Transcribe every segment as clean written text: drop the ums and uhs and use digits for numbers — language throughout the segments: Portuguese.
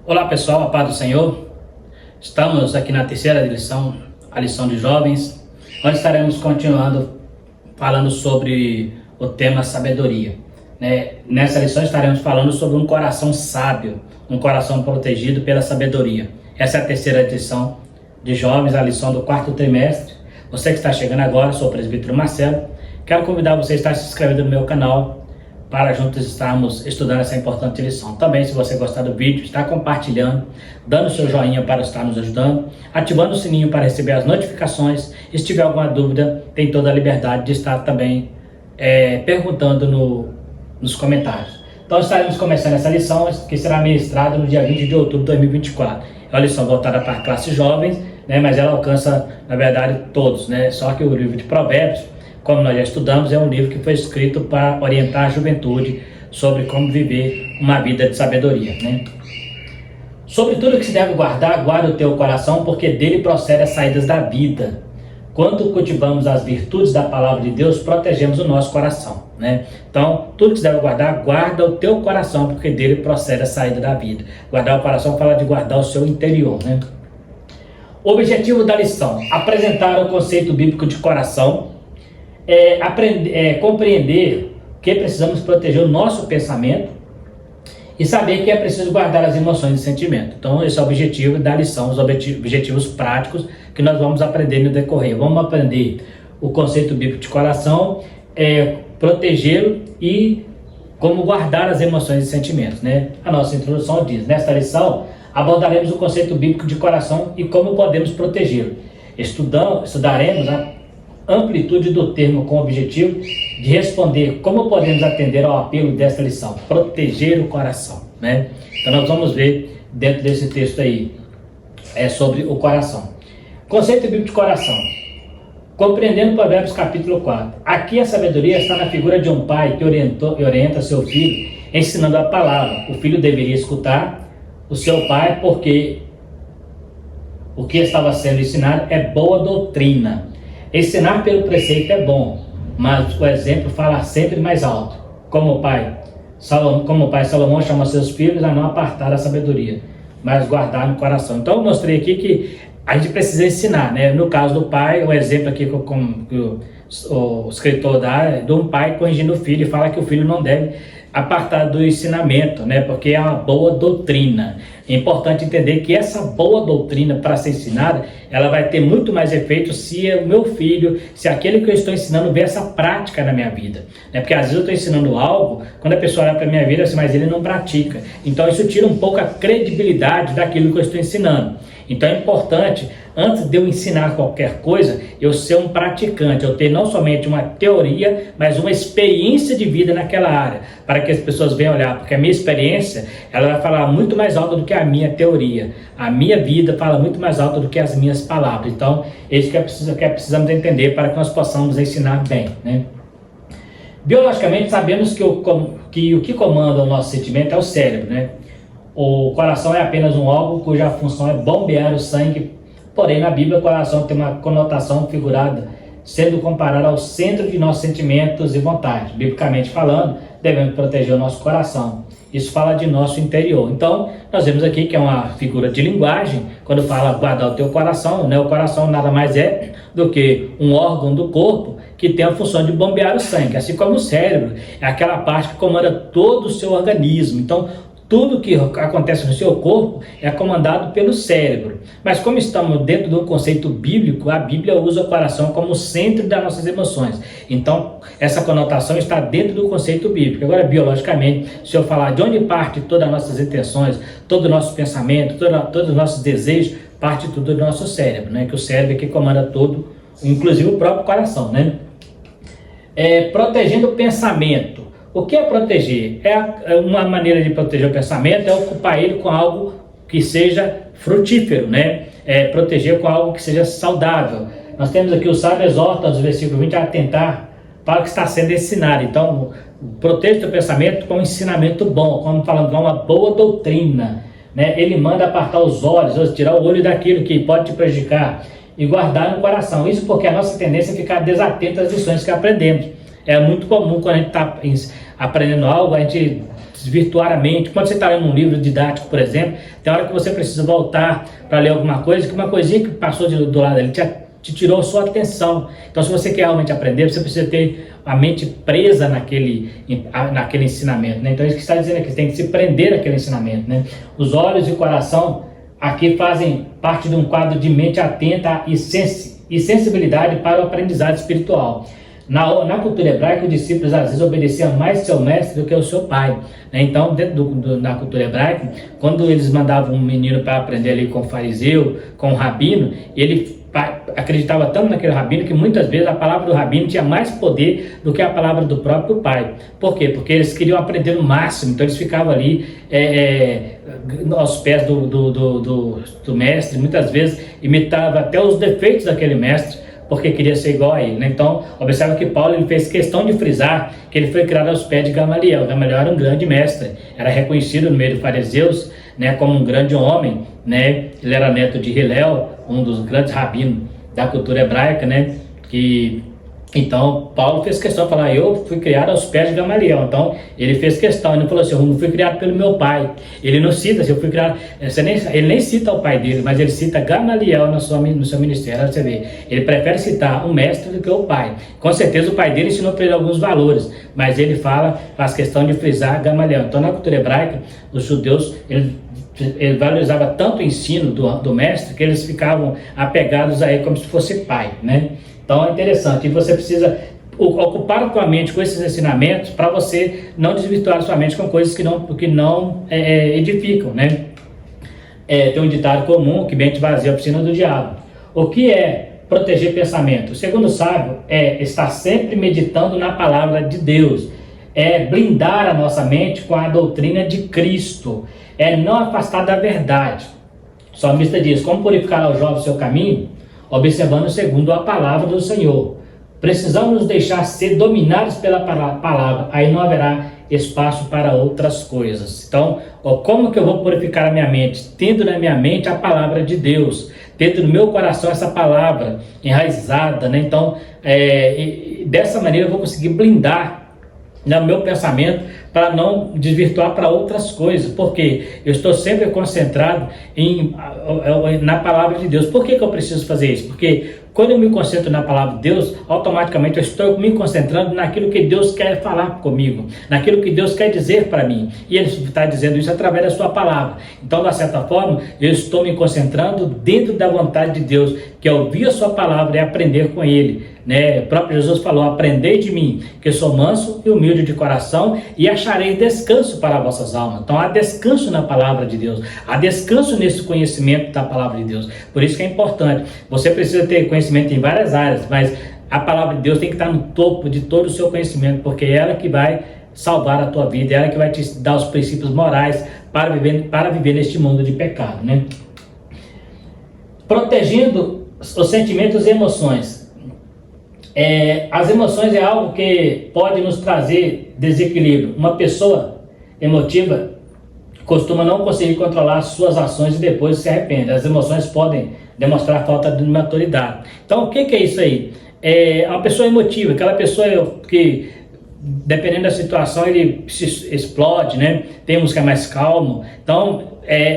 Olá pessoal, a paz do Senhor. Estamos aqui na terceira lição, a lição de jovens, onde estaremos continuando falando sobre o tema sabedoria. Nessa lição estaremos falando sobre um coração sábio, um coração protegido pela sabedoria. Essa é a terceira lição de jovens, a lição do quarto trimestre. Você que está chegando agora, sou o presbítero Marcelo. Quero convidar você a estar se inscrevendo no meu canal, para juntos estarmos estudando essa importante lição. Também, se você gostar do vídeo, está compartilhando, dando seu joinha para estar nos ajudando, ativando o sininho para receber as notificações. E se tiver alguma dúvida, tem toda a liberdade de estar também perguntando nos comentários. Então, estaremos começando essa lição, que será ministrada no dia 20 de outubro de 2024. É uma lição voltada para classes jovens, mas ela alcança, na verdade, todos. Só que o livro de Provérbios, como nós já estudamos, é um livro que foi escrito para orientar a juventude sobre como viver uma vida de sabedoria. Sobre tudo que se deve guardar, guarda o teu coração, porque dele procede as saídas da vida. Quando cultivamos as virtudes da palavra de Deus, protegemos o nosso coração. Então, tudo que se deve guardar, guarda o teu coração, porque dele procede a saída da vida. Guardar o coração fala de guardar o seu interior. O objetivo da lição: apresentar o conceito bíblico de coração, compreender que precisamos proteger o nosso pensamento e saber que é preciso guardar as emoções e sentimentos. Então, esse é o objetivo da lição, os objetivos práticos que nós vamos aprender no decorrer. Vamos aprender o conceito bíblico de coração, protegê-lo e como guardar as emoções e sentimentos. A nossa introdução diz: nesta lição abordaremos o conceito bíblico de coração e como podemos protegê-lo. Estudaremos a amplitude do termo com o objetivo de responder como podemos atender ao apelo desta lição: proteger o coração. Então nós vamos ver dentro desse texto aí sobre o coração. Conceito bíblico de coração, compreendendo Provérbios capítulo 4. Aqui a sabedoria está na figura de um pai que orienta seu filho, ensinando a palavra. O filho deveria escutar o seu pai, porque o que estava sendo ensinado é boa doutrina. Ensinar pelo preceito é bom, mas o exemplo fala sempre mais alto. Como o pai Salomão chama seus filhos a não apartar a sabedoria, mas guardar no coração. Então eu mostrei aqui que a gente precisa ensinar. No caso do pai, o exemplo aqui que o escritor dá é de um pai corrigindo o filho e fala que o filho não deve apartar do ensinamento, porque é uma boa doutrina. É importante entender que essa boa doutrina, para ser ensinada, ela vai ter muito mais efeito se o meu filho, se aquele que eu estou ensinando vê essa prática na minha vida. Porque às vezes eu estou ensinando algo, quando a pessoa olha para a minha vida, assim, mas ele não pratica. Então isso tira um pouco a credibilidade daquilo que eu estou ensinando. Então é importante, antes de eu ensinar qualquer coisa, eu ser um praticante, eu ter não somente uma teoria, mas uma experiência de vida naquela área, para que as pessoas venham olhar, porque a minha experiência, ela vai falar muito mais alto do que a minha teoria. A minha vida fala muito mais alto do que as minhas palavras. Então, é isso que precisamos entender para que nós possamos ensinar bem. Biologicamente, sabemos que o que comanda o nosso sentimento é o cérebro. O coração é apenas um órgão cuja função é bombear o sangue, porém na Bíblia o coração tem uma conotação figurada, sendo comparado ao centro de nossos sentimentos e vontades. Biblicamente falando, devemos proteger o nosso coração. Isso fala de nosso interior. Então, nós vemos aqui que é uma figura de linguagem, quando fala guardar o teu coração, o coração nada mais é do que um órgão do corpo que tem a função de bombear o sangue, assim como o cérebro é aquela parte que comanda todo o seu organismo. Então, tudo que acontece no seu corpo é comandado pelo cérebro. Mas como estamos dentro de um conceito bíblico, a Bíblia usa o coração como centro das nossas emoções. Então, essa conotação está dentro do conceito bíblico. Agora, biologicamente, se eu falar de onde parte todas as nossas intenções, todo o nosso pensamento, todos os nossos desejos, parte tudo do nosso cérebro, que o cérebro é que comanda todo, inclusive o próprio coração. Protegendo o pensamento. O que é proteger? Uma maneira de proteger o pensamento é ocupar ele com algo que seja frutífero, proteger com algo que seja saudável. Nós temos aqui o sábio exorta, no versículo 20, a atentar para o que está sendo ensinado. Então, proteja o teu pensamento com um ensinamento bom, como falando, com uma boa doutrina. Ele manda apartar os olhos, tirar o olho daquilo que pode te prejudicar e guardar no coração. Isso porque a nossa tendência é ficar desatento às lições que aprendemos. É muito comum quando a gente está aprendendo algo, a gente desvirtuar a mente. Quando você está lendo um livro didático, por exemplo, tem hora que você precisa voltar para ler alguma coisa, que uma coisinha que passou do lado ali te tirou sua atenção. Então, se você quer realmente aprender, você precisa ter a mente presa naquele ensinamento, né? Então, isso que está dizendo aqui, você tem que se prender naquele ensinamento, né? Os olhos e o coração aqui fazem parte de um quadro de mente atenta e sensibilidade para o aprendizado espiritual. Na cultura hebraica, os discípulos às vezes obedeciam mais seu mestre do que o seu pai, né? Então, dentro da cultura hebraica, quando eles mandavam um menino para aprender ali com o fariseu, com o rabino, ele acreditava tanto naquele rabino que muitas vezes a palavra do rabino tinha mais poder do que a palavra do próprio pai. Por quê? Porque eles queriam aprender no máximo, então eles ficavam ali aos pés do mestre, muitas vezes imitavam até os defeitos daquele mestre, porque queria ser igual a ele, né? Então, observa que Paulo ele fez questão de frisar que ele foi criado aos pés de Gamaliel. Gamaliel era um grande mestre, era reconhecido no meio dos fariseus, né, como um grande homem, né? Ele era neto de Hilel, um dos grandes rabinos da cultura hebraica, né? Então, Paulo fez questão de falar, eu fui criado aos pés de Gamaliel. Então, ele fez questão, ele não falou assim, eu não fui criado pelo meu pai. Ele não cita, se eu fui criado, ele nem cita o pai dele, mas ele cita Gamaliel no seu ministério, você vê. Ele prefere citar o mestre do que o pai. Com certeza o pai dele ensinou para ele alguns valores, mas ele faz questão de frisar Gamaliel. Então, na cultura hebraica, os judeus, ele valorizava tanto o ensino do mestre, que eles ficavam apegados a ele como se fosse pai, né? Então é interessante, e você precisa ocupar a tua mente com esses ensinamentos para você não desvirtuar a sua mente com coisas que não edificam, né? Tem um ditado comum, que mente vazia é a oficina do diabo. O que é proteger pensamento? Segundo o sábio, estar sempre meditando na palavra de Deus, blindar a nossa mente com a doutrina de Cristo, não afastar da verdade. O salmista diz, como purificar ao jovem o seu caminho? Observando segundo a palavra do Senhor. Precisamos nos deixar ser dominados pela palavra, aí não haverá espaço para outras coisas. Então, como que eu vou purificar a minha mente? Tendo na minha mente a palavra de Deus, tendo no meu coração essa palavra enraizada, né? Então, dessa maneira eu vou conseguir blindar no meu pensamento para não desvirtuar para outras coisas, porque eu estou sempre concentrado na palavra de Deus. Por que eu preciso fazer isso? Porque quando eu me concentro na palavra de Deus, automaticamente eu estou me concentrando naquilo que Deus quer falar comigo, naquilo que Deus quer dizer para mim, e Ele está dizendo isso através da sua palavra. Então, de certa forma, eu estou me concentrando dentro da vontade de Deus, que é ouvir a sua palavra e aprender com Ele, né? O próprio Jesus falou, aprendei de mim, que sou manso e humilde de coração, e acharei descanso para vossas almas. Então há descanso na palavra de Deus, há descanso nesse conhecimento da palavra de Deus. Por isso que é importante, você precisa ter conhecimento em várias áreas, mas a palavra de Deus tem que estar no topo de todo o seu conhecimento, porque é ela que vai salvar a tua vida, é ela que vai te dar os princípios morais para viver neste mundo de pecado, né? Protegendo os sentimentos e emoções. As emoções é algo que pode nos trazer desequilíbrio. Uma pessoa emotiva costuma não conseguir controlar suas ações e depois se arrepende. As emoções podem demonstrar falta de maturidade. Então, o que é isso aí? Uma pessoa emotiva, aquela pessoa que, dependendo da situação, ele se explode, né? Tem música mais calmo. Então,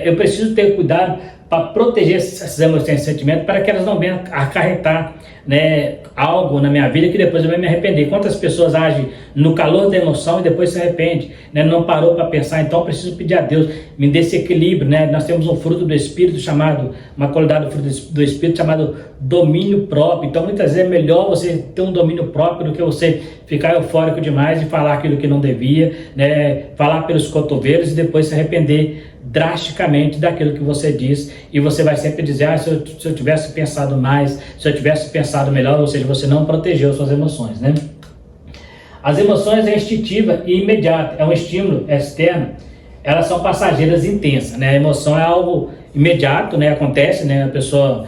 eu preciso ter cuidado para proteger essas emoções e sentimentos, para que elas não venham acarretar, né, algo na minha vida que depois eu vou me arrepender. Quantas pessoas agem no calor da emoção e depois se arrepende, né? Não parou para pensar. Então eu preciso pedir a Deus, me dê esse equilíbrio, né? Nós temos um fruto do Espírito chamado, uma qualidade do fruto do Espírito chamado domínio próprio. Então muitas vezes é melhor você ter um domínio próprio do que você ficar eufórico demais e falar aquilo que não devia, né? Falar pelos cotovelos e depois se arrepender drasticamente daquilo que você diz, e você vai sempre dizer, se eu tivesse pensado mais, se eu tivesse pensado melhor, ou seja, você não protegeu suas emoções, né? As emoções é instintiva e imediata, é um estímulo externo, elas são passageiras e intensas, né? A emoção é algo imediato, né? Acontece, né? A pessoa,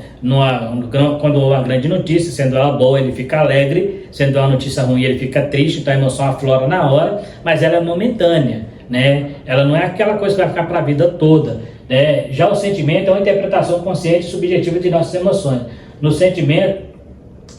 quando uma grande notícia, sendo ela boa, ele fica alegre, sendo uma notícia ruim, ele fica triste, então a emoção aflora na hora, mas ela é momentânea, né? Ela não é aquela coisa que vai ficar para a vida toda, né? Já o sentimento é uma interpretação consciente e subjetiva de nossas emoções. No sentimento,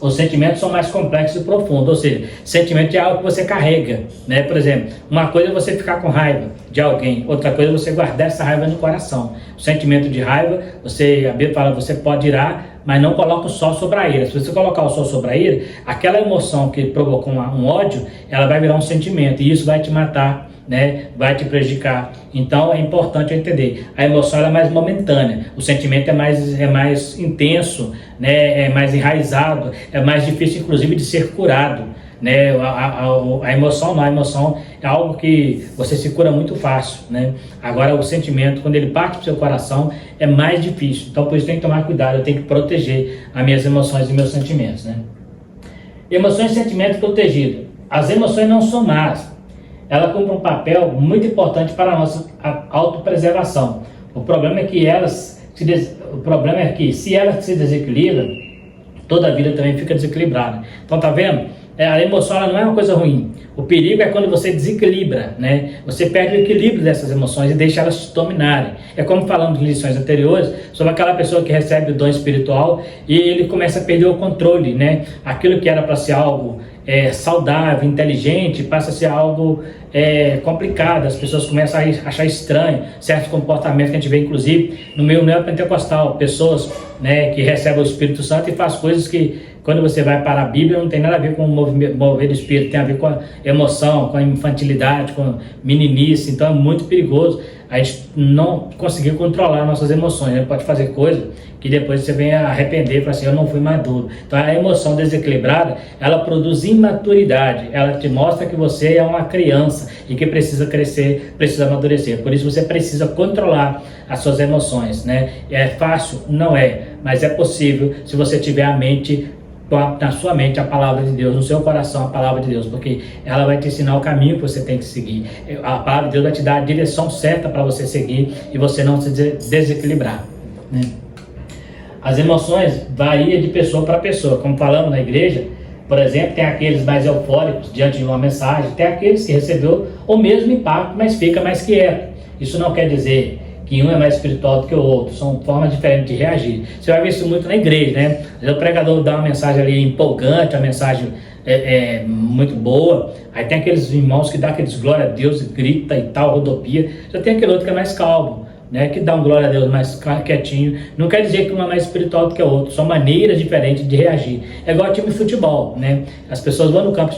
os sentimentos são mais complexos e profundos, ou seja, sentimento é algo que você carrega, né? Por exemplo, uma coisa é você ficar com raiva de alguém, outra coisa é você guardar essa raiva no coração. O sentimento de raiva, a Bíblia fala, você pode irar, mas não coloca o sol sobre a ira. Se você colocar o sol sobre a ira, aquela emoção que provocou um ódio, ela vai virar um sentimento, e isso vai te matar, né? Vai te prejudicar. Então é importante entender, a emoção ela é mais momentânea, o sentimento é mais intenso, né? É mais enraizado, é mais difícil inclusive de ser curado, né? A emoção não, a emoção é algo que você se cura muito fácil, né? Agora o sentimento, quando ele parte para o seu coração, é mais difícil. Então por isso tem que tomar cuidado, eu tenho que proteger as minhas emoções e meus sentimentos, né? Emoções e sentimentos protegidos. As emoções não são más, ela cumpre um papel muito importante para a nossa autopreservação. O problema é que se elas se desequilibram, toda a vida também fica desequilibrada. Então tá vendo? A emoção ela não é uma coisa ruim. O perigo é quando você desequilibra, né? Você perde o equilíbrio dessas emoções e deixa elas te dominarem. É como falamos em lições anteriores sobre aquela pessoa que recebe o dom espiritual e ele começa a perder o controle, né? Aquilo que era para ser algo saudável, inteligente, passa a ser algo complicado. As pessoas começam a achar estranho certos comportamentos que a gente vê inclusive no meio neopentecostal, pessoas, né, que recebem o Espírito Santo e faz coisas que quando você vai para a Bíblia não tem nada a ver com o mover do Espírito, tem a ver com a emoção, com a infantilidade, com a meninice. Então é muito perigoso a gente não conseguir controlar nossas emoções, né? Pode fazer coisa que depois você vem a arrepender e falar assim, eu não fui maduro. Então a emoção desequilibrada, ela produz imaturidade, ela te mostra que você é uma criança e que precisa crescer, precisa amadurecer. Por isso você precisa controlar as suas emoções, né? É fácil? Não é, mas é possível se você tiver a mente, na sua mente, a palavra de Deus, no seu coração a palavra de Deus, porque ela vai te ensinar o caminho que você tem que seguir. A palavra de Deus vai te dar a direção certa para você seguir e você não se desequilibrar, né? As emoções variam de pessoa para pessoa, como falamos na igreja, por exemplo, tem aqueles mais eufóricos diante de uma mensagem, tem aqueles que recebeu o mesmo impacto, mas fica mais quieto. Isso não quer dizer que um é mais espiritual do que o outro, são formas diferentes de reagir. Você vai ver isso muito na igreja, né? O pregador dá uma mensagem ali empolgante, uma mensagem muito boa, aí tem aqueles irmãos que dá aqueles glória a Deus e grita e tal, rodopia, já tem aquele outro que é mais calmo, né, que dá um glória a Deus mais quietinho. Não quer dizer que um é mais espiritual do que o outro, são maneiras diferentes de reagir. É igual time de futebol, né? As pessoas vão no campo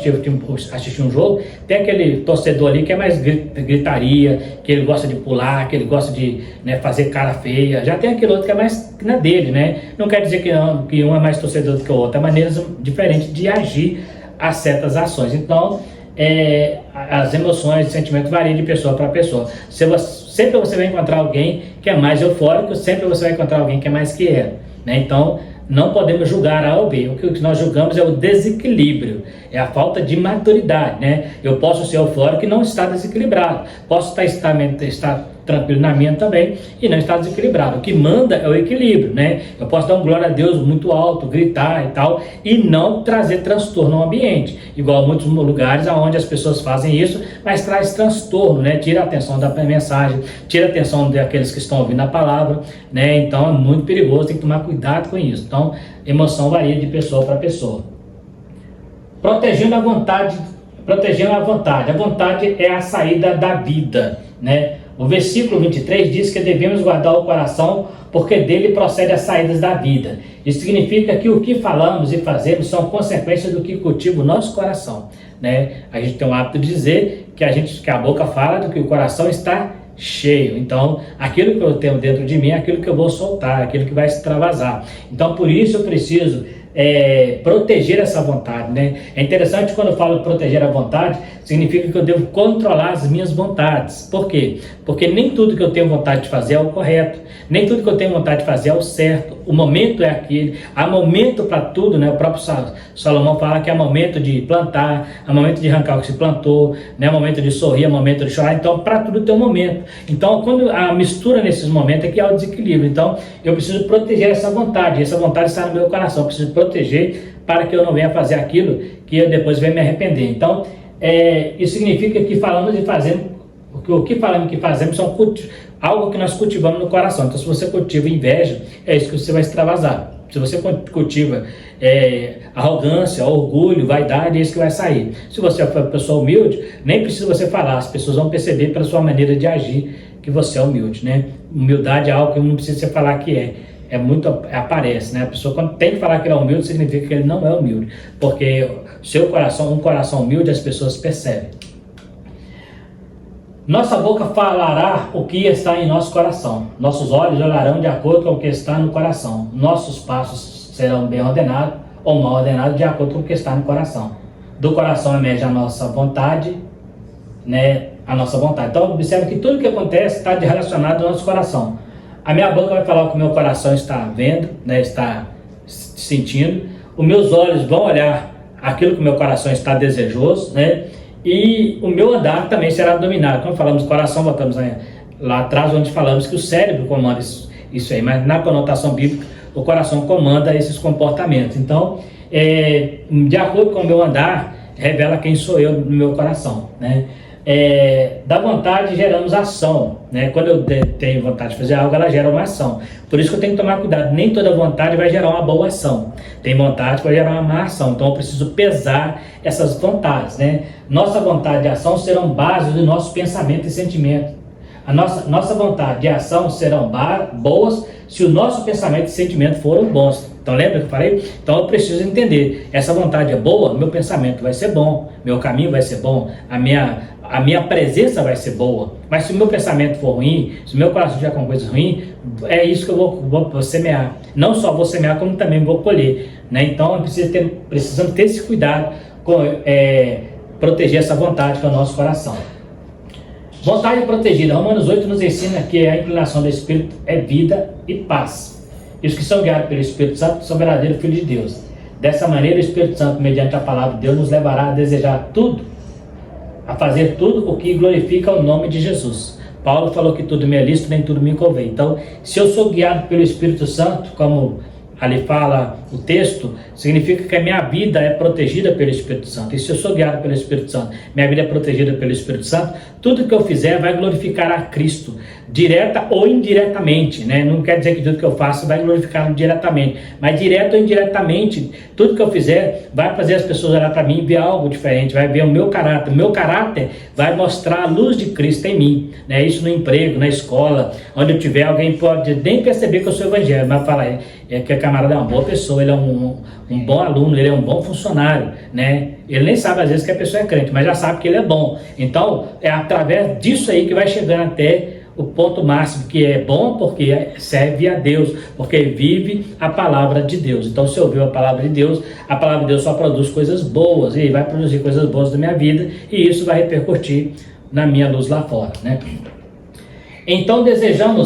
assistir um jogo, tem aquele torcedor ali que é mais gritaria, que ele gosta de pular, que ele gosta de, né, fazer cara feia. Já tem aquele outro que é mais na dele, né? Não quer dizer que um é mais torcedor do que o outro, é maneiras diferentes de agir a certas ações. Então, as emoções e sentimentos variam de pessoa para pessoa. Sempre você vai encontrar alguém que é mais eufórico, sempre você vai encontrar alguém que é mais quieto, né? Então, não podemos julgar A ou B. O que nós julgamos é o desequilíbrio, é a falta de maturidade, né? Eu posso ser eufórico e não estar desequilibrado, posso estar tranquilo na minha também e não estar desequilibrado. O que manda é o equilíbrio, né? Eu posso dar um glória a Deus muito alto, gritar e tal, e não trazer transtorno ao ambiente, igual muitos lugares onde as pessoas fazem isso, mas traz transtorno, né? Tira a atenção da mensagem, tira a atenção daqueles que estão ouvindo a palavra, né? Então é muito perigoso, tem que tomar cuidado com isso. Então, emoção varia de pessoa para pessoa. Protegendo a vontade. A vontade é a saída da vida, né? O versículo 23 diz que devemos guardar o coração porque dele procede as saídas da vida. Isso significa que o que falamos e fazemos são consequências do que cultiva o nosso coração, né? A gente tem o hábito de dizer que a boca fala do que o coração está cheio. Então, aquilo que eu tenho dentro de mim é aquilo que eu vou soltar, aquilo que vai extravasar. Então, por isso eu preciso proteger essa vontade, né? É interessante quando eu falo proteger a vontade, significa que eu devo controlar as minhas vontades. Por quê? Porque nem tudo que eu tenho vontade de fazer é o correto, nem tudo que eu tenho vontade de fazer é o certo. O momento é aquele, há momento para tudo, né? O próprio Salomão fala que há momento de plantar, há momento de arrancar o que se plantou, né? Há momento de sorrir, há momento de chorar. Então, para tudo tem um momento. Então, quando a mistura nesses momentos é que há o desequilíbrio. Então, eu preciso proteger essa vontade está no meu coração, eu preciso proteger para que eu não venha fazer aquilo que eu depois venha me arrepender. Então, isso significa que falamos e fazemos, o que falamos e que fazemos são algo que nós cultivamos no coração. Então, se você cultiva inveja, é isso que você vai extravasar. Se você cultiva arrogância, orgulho, vaidade, é isso que vai sair. Se você for uma pessoa humilde, nem precisa você falar, as pessoas vão perceber pela sua maneira de agir que você é humilde, né? Humildade é algo que não precisa você falar que é muito, aparece, né? A pessoa, quando tem que falar que ele é humilde, significa que ele não é humilde, porque seu coração, um coração humilde, as pessoas percebem. Nossa boca falará o que está em nosso coração, nossos olhos olharão de acordo com o que está no coração, nossos passos serão bem ordenados ou mal ordenados de acordo com o que está no coração. Do coração emerge a nossa vontade, né? A nossa vontade. Então observe que tudo que acontece está relacionado ao nosso coração. A minha boca vai falar o que o meu coração está vendo, né? Está sentindo. Os meus olhos vão olhar aquilo que o meu coração está desejoso, né? E o meu andar também será dominado. Quando falamos coração, voltamos lá atrás, onde falamos que o cérebro comanda isso aí, mas na conotação bíblica, o coração comanda esses comportamentos. Então, de acordo com o meu andar, revela quem sou eu no meu coração, né? Da vontade geramos ação, né? Quando eu tenho vontade de fazer algo, ela gera uma ação. Por isso que eu tenho que tomar cuidado, nem toda vontade vai gerar uma boa ação. Tem vontade que vai gerar uma má ação, então eu preciso pesar essas vontades, né? Nossa vontade de ação serão base do nosso pensamento e sentimento. A nossa vontade de ação serão boas se o nosso pensamento e sentimento foram bons. Então lembra que eu falei? Então eu preciso entender, essa vontade é boa, meu pensamento vai ser bom, meu caminho vai ser bom, a minha presença vai ser boa. Mas se o meu pensamento for ruim, se o meu coração estiver com coisa ruim, é isso que eu vou semear. Não só vou semear, como também vou colher, né? Então precisamos ter esse cuidado com proteger essa vontade que é o nosso coração. Vontade protegida. Romanos 8 nos ensina que a inclinação do Espírito é vida e paz. E os que são guiados pelo Espírito Santo são verdadeiros filhos de Deus. Dessa maneira, o Espírito Santo, mediante a palavra de Deus, nos levará a desejar tudo, a fazer tudo o que glorifica o nome de Jesus. Paulo falou que tudo me é lícito, nem tudo me convém. Então, se eu sou guiado pelo Espírito Santo, como ali fala o texto, significa que a minha vida é protegida pelo Espírito Santo. E se eu sou guiado pelo Espírito Santo, minha vida é protegida pelo Espírito Santo, tudo que eu fizer vai glorificar a Cristo, direta ou indiretamente, né? Não quer dizer que tudo que eu faço vai glorificar diretamente, mas direto ou indiretamente, tudo que eu fizer vai fazer as pessoas olhar para mim e ver algo diferente, vai ver o meu caráter vai mostrar a luz de Cristo em mim, né? Isso no emprego, na escola, onde eu tiver, alguém pode nem perceber que eu sou evangélico, mas falar que a camarada é uma boa pessoa, ele é um bom aluno, ele é um bom funcionário, né? Ele nem sabe às vezes que a pessoa é crente, mas já sabe que ele é bom. Então, é através disso aí que vai chegando até o ponto máximo, que é bom porque serve a Deus, porque vive a palavra de Deus. Então, se eu ouvir a palavra de Deus só produz coisas boas, e vai produzir coisas boas na minha vida, e isso vai repercutir na minha luz lá fora, né? Então, desejando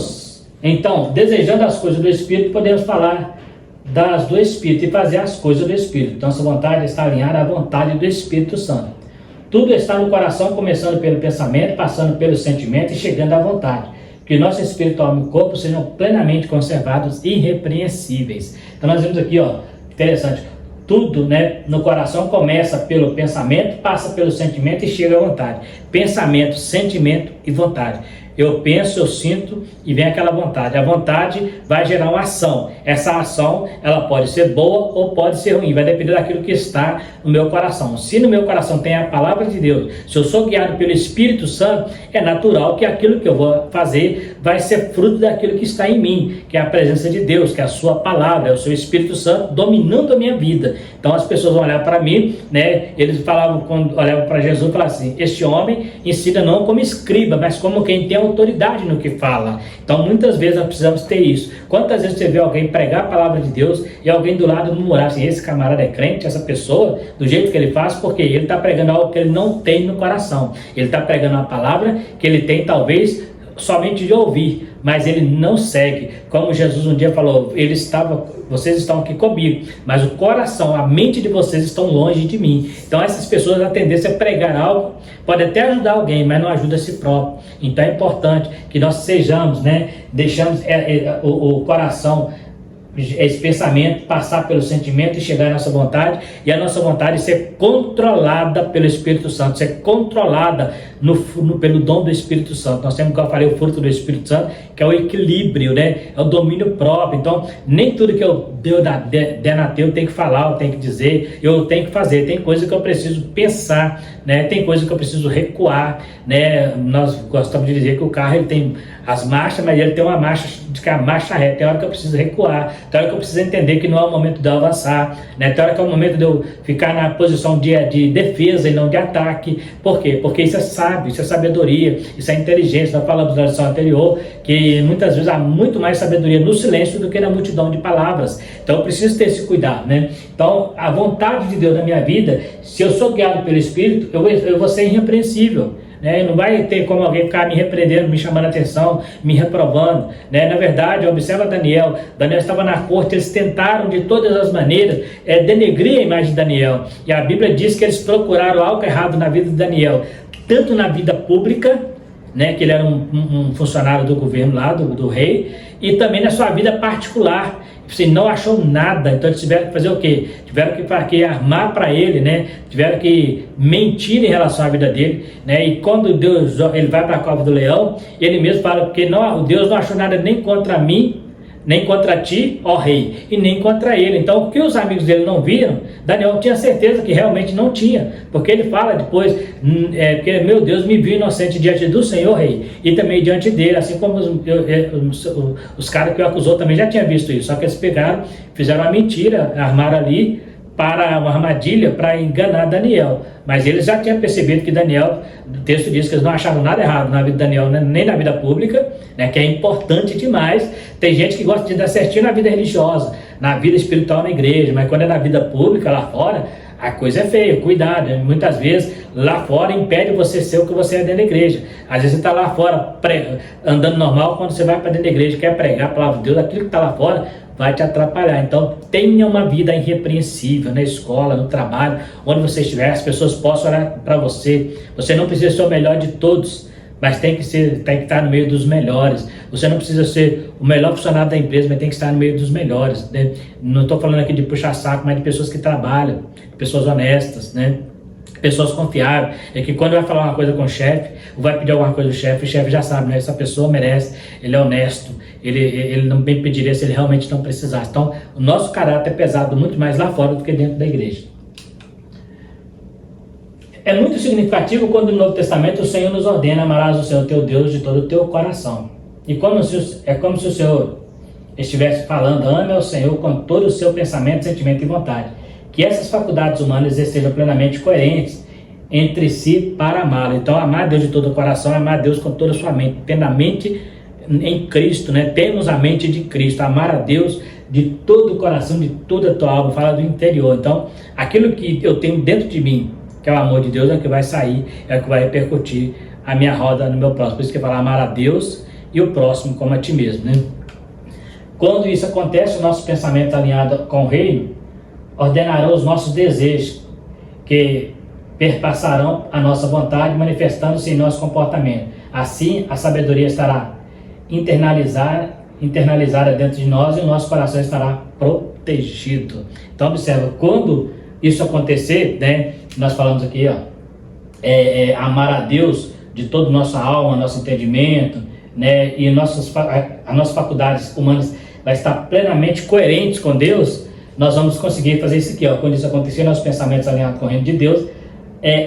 as coisas do Espírito, podemos falar das do Espírito e fazer as coisas do Espírito. Então, essa vontade está alinhada à vontade do Espírito Santo. Tudo está no coração, começando pelo pensamento, passando pelo sentimento e chegando à vontade. Que nosso espírito, alma e corpo sejam plenamente conservados e irrepreensíveis. Então nós vemos aqui, interessante, tudo, né, no coração começa pelo pensamento, passa pelo sentimento e chega à vontade. Pensamento, sentimento e vontade. Eu penso, eu sinto e vem aquela vontade. A vontade vai gerar uma ação. Essa ação, ela pode ser boa ou pode ser ruim. Vai depender daquilo que está no meu coração. Se no meu coração tem a palavra de Deus, se eu sou guiado pelo Espírito Santo, é natural que aquilo que eu vou fazer vai ser fruto daquilo que está em mim, que é a presença de Deus, que é a sua palavra, é o seu Espírito Santo dominando a minha vida. Então as pessoas vão olhar para mim, né? Eles falavam, quando olhavam para Jesus, falavam assim: este homem ensina não como escriba, mas como quem tem autoridade no que fala. Então muitas vezes nós precisamos ter isso. Quantas vezes você vê alguém pregar a palavra de Deus e alguém do lado murmurar assim: esse camarada é crente, essa pessoa, do jeito que ele faz, porque ele está pregando algo que ele não tem no coração. Ele está pregando uma palavra que ele tem talvez somente de ouvir, mas ele não segue. Como Jesus um dia falou: vocês estão aqui comigo, mas o coração, a mente de vocês estão longe de mim. Então essas pessoas, a tendência é pregar algo, pode até ajudar alguém, mas não ajuda a si próprio. Então é importante que nós sejamos, né, deixamos o coração, esse pensamento passar pelo sentimento e chegar à nossa vontade, e a nossa vontade ser controlada pelo Espírito Santo, ser controlada pelo dom do Espírito Santo. Nós temos, como eu falei, o fruto do Espírito Santo, que é o equilíbrio, né? É o domínio próprio. Então, nem tudo que eu der na teu eu tenho que falar, eu tenho que dizer, eu tenho que fazer. Tem coisa que eu preciso pensar, né? Tem coisa que eu preciso recuar, né? Nós gostamos de dizer que o carro ele tem as marchas, mas ele tem uma marcha, que é a marcha reta. Tem hora que eu preciso recuar, tem hora que eu preciso entender que não é o momento de eu avançar, né? Tem hora que é o momento de eu ficar na posição de defesa e não de ataque. Por quê? Porque isso é sábio, isso é sabedoria, isso é inteligência. Nós falamos na lição anterior que muitas vezes há muito mais sabedoria no silêncio do que na multidão de palavras. Então eu preciso ter esse cuidado, né? Então a vontade de Deus na minha vida, se eu sou guiado pelo Espírito, eu vou ser irrepreensível, né? Não vai ter como alguém ficar me repreendendo, me chamando a atenção, me reprovando, né? Na verdade, observa Daniel estava na corte, eles tentaram de todas as maneiras denegrir a imagem de Daniel, e a Bíblia diz que eles procuraram algo errado na vida de Daniel, tanto na vida pública, né, que ele era um funcionário do governo lá, do rei, e também na sua vida particular. Você não achou nada, então eles tiveram que fazer o quê? Tiveram que armar para ele, né? Tiveram que mentir em relação à vida dele, né? E quando Deus, ele vai para a cova do leão, ele mesmo fala, porque Deus não achou nada nem contra mim, nem contra ti, ó rei, e nem contra ele. Então, o que os amigos dele não viram, Daniel tinha certeza que realmente não tinha, porque ele fala depois, porque meu Deus me viu inocente diante do Senhor, rei, e também diante dele, assim como os caras que o acusou também já tinham visto isso, só que eles pegaram, fizeram uma mentira, armaram ali para uma armadilha para enganar Daniel. Mas eles já tinham percebido que Daniel, o texto diz que eles não acharam nada errado na vida de Daniel, nem na vida pública, né, que é importante demais. Tem gente que gosta de dar certinho na vida religiosa, na vida espiritual na igreja, mas quando é na vida pública, lá fora, a coisa é feia, cuidado. Muitas vezes lá fora impede você ser o que você é dentro da igreja. Às vezes você está lá fora andando normal, quando você vai para dentro da igreja, quer pregar a palavra de Deus, aquilo que está lá fora vai te atrapalhar. Então tenha uma vida irrepreensível na escola, no trabalho, onde você estiver, as pessoas possam olhar para você. Você não precisa ser o melhor de todos, mas tem que estar no meio dos melhores. Você não precisa ser o melhor funcionário da empresa, mas tem que estar no meio dos melhores, né? Não estou falando aqui de puxar saco, mas de pessoas que trabalham, de pessoas honestas, né? Pessoas confiáveis. É que quando vai falar uma coisa com o chefe, ou vai pedir alguma coisa do chefe, o chefe já sabe, né? Essa pessoa merece, ele é honesto, ele não me pediria se ele realmente não precisasse. Então, o nosso caráter é pesado muito mais lá fora do que dentro da igreja. É muito significativo quando no Novo Testamento o Senhor nos ordena: amarás o Senhor teu Deus de todo o teu coração. E como se o Senhor estivesse falando: ame ao Senhor com todo o seu pensamento, sentimento e vontade. Que essas faculdades humanas estejam plenamente coerentes entre si para amá-lo. Então, amar a Deus de todo o coração, amar a Deus com toda a sua mente, tendo a mente em Cristo, né? Temos a mente de Cristo, amar a Deus de todo o coração, de toda a tua alma, fala do interior. Então, aquilo que eu tenho dentro de mim, que é o amor de Deus, é o que vai sair, é o que vai repercutir a minha roda no meu próximo. Por isso que fala amar a Deus e o próximo como a ti mesmo, né? Quando isso acontece, o nosso pensamento alinhado com o reino ordenará os nossos desejos, que perpassarão a nossa vontade, manifestando-se em nosso comportamento. Assim, a sabedoria estará internalizada dentro de nós e o nosso coração estará protegido. Então, observa, quando isso acontecer, né, nós falamos aqui, amar a Deus de toda a nossa alma, nosso entendimento, né, e as nossas faculdades humanas vai estar plenamente coerentes com Deus, nós vamos conseguir fazer isso aqui, quando isso acontecer, nossos pensamentos alinhados com o reino de Deus,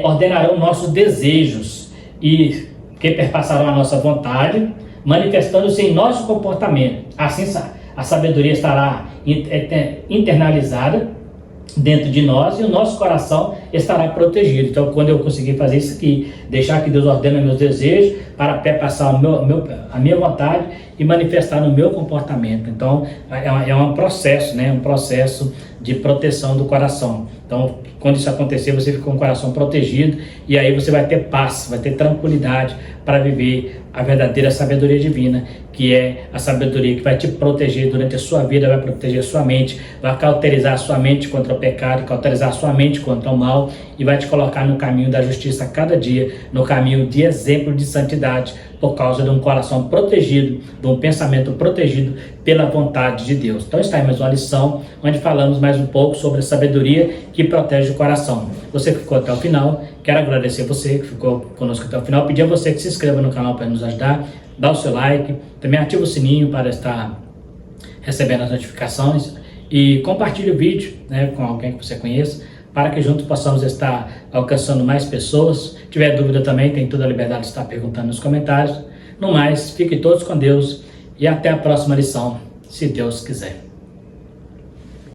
ordenarão nossos desejos e que perpassarão a nossa vontade, manifestando-se em nosso comportamento. Assim, a sabedoria estará internalizada dentro de nós e o nosso coração estará protegido. Então, quando eu conseguir fazer isso aqui, deixar que Deus ordene meus desejos para perpassar a minha vontade e manifestar no meu comportamento. Então, é um processo, né? Um processo de proteção do coração. Então, quando isso acontecer, você fica com o coração protegido e aí você vai ter paz, vai ter tranquilidade para viver a verdadeira sabedoria divina, que é a sabedoria que vai te proteger durante a sua vida, vai proteger a sua mente, vai cauterizar a sua mente contra o pecado, cauterizar a sua mente contra o mal e vai te colocar no caminho da justiça a cada dia, no caminho de exemplo de santidade, por causa de um coração protegido, de um pensamento protegido pela vontade de Deus. Então está aí mais uma lição, onde falamos mais um pouco sobre a sabedoria que protege o coração. Você que ficou até o final, quero agradecer você que ficou conosco até o final, pedir a você que se inscreva no canal para nos ajudar, dá o seu like, também ativa o sininho para estar recebendo as notificações e compartilhe o vídeo, né, com alguém que você conheça, para que juntos possamos estar alcançando mais pessoas. Se tiver dúvida também, tem toda a liberdade de estar perguntando nos comentários. No mais, fiquem todos com Deus e até a próxima lição, se Deus quiser.